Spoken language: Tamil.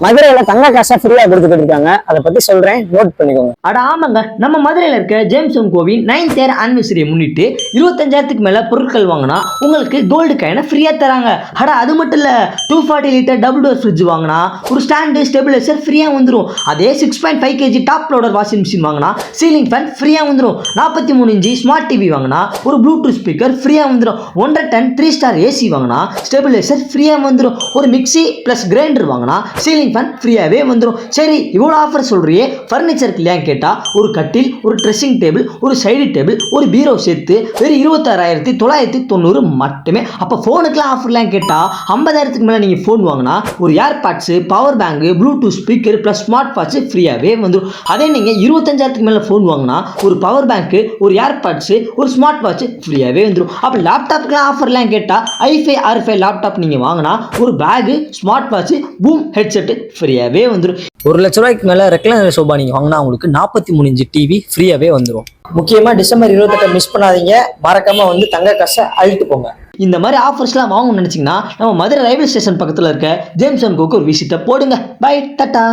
மதுரையில தங்க காசை ஃப்ரீயா கொடுத்துட்டு இருக்காங்க. அதை பத்தி சொல்றேன், நோட் பண்ணிக்கோங்க. அட ஆமாங்க, நம்ம மதுரையில இருக்க ஜேம்ஸ் கோவின் 9th இயர் ஆனிவர்சரியை முன்னிட்டு 25,000க்கு மேல பொருட்கள் வாங்கினா உங்களுக்கு கோல்டு காயினை ஃப்ரீயா தராங்க. அட அது மட்டும் இல்ல, 240 லிட்டர் டபுள் டோர் ஃப்ரிட்ஜ் வாங்கினா ஒரு ஸ்டாண்டு ஸ்டெபிலைசர் ஃப்ரீயா வந்துடும். அதே 6.5 kg top loader washing machine வாங்கினா சீலிங் ஃபேன் ஃப்ரீயா வந்துடும். 43 இன்ச் ஸ்மார்ட் டிவி வாங்கினா ஒரு ப்ளூடூத் ஸ்பீக்கர் ஃப்ரீயா வந்துடும். 1.5 டன் 3 ஸ்டார் ஏசி வாங்கினா ஸ்டெபிலைசர் ஃப்ரீயா வந்துடும். ஒரு மிக்சி பிளஸ் கிரைண்டர் வாங்கினா சீலிங் ஃபேன் ஃப்ரீயாவே வந்துடும். சரி, இவ்வளோ ஆஃபர் சொல்றியே, ஃபர்னிச்சருக்கு இல்லையா கேட்டா ஒரு கட்டில், ஒரு ட்ரெஸ்ஸிங் டேபிள், ஒரு சைடு டேபிள், ஒரு பீரோ சேர்த்து வெறும் 26,990 மட்டுமே. அப்போ ஃபோனுக்குலாம் ஆஃபர்லாம் கேட்டா 50,000க்கு மேலே நீங்கள் ஃபோன் வாங்கினா ஒரு AirPods, power bank, Bluetooth speaker plus smart watch ஃப்ரீயாகவே வந்துடும். அதே நீங்கள் 25,000க்கு மேலே ஃபோன் வாங்கினா ஒரு பவர் பேங்க்கு, ஒரு ஏர்பாட்ஸு, ஒரு ஸ்மார்ட் வாட்ச் ஃப்ரீயாகவே வந்துடும். அப்போ லேப்டாப்புக்குலாம் ஆஃபர்லாம் கேட்டால் i5 R5 லேப்டாப் நீங்கள் வாங்கினா ஒரு bag, smart watch, boom headset ஃப்ரீயாகவே வந்துடும். 1 லட்ச ரூபாய்க்கு மேல ரெக்லைனர் சோபா நீங்க வாங்கினா உங்களுக்கு 43 இன்ச் டிவி ஃப்ரீயாவே வந்துடும். முக்கியமா டிசம்பர் 28 மிஸ் பண்ணாதீங்க. மறக்காம வந்து தங்க காசை அழிட்டு போங்க. இந்த மாதிரி ஆஃபர்ஸ்லாம் வாங்கணும்னு நினச்சிங்கன்னா நம்ம மதுரை ரயில்வே ஸ்டேஷன் பக்கத்தில் இருக்க ஜேம்ஸ் அண்ட் கோக்கு ஒரு விசிட்டை போடுங்க. Bye, tata.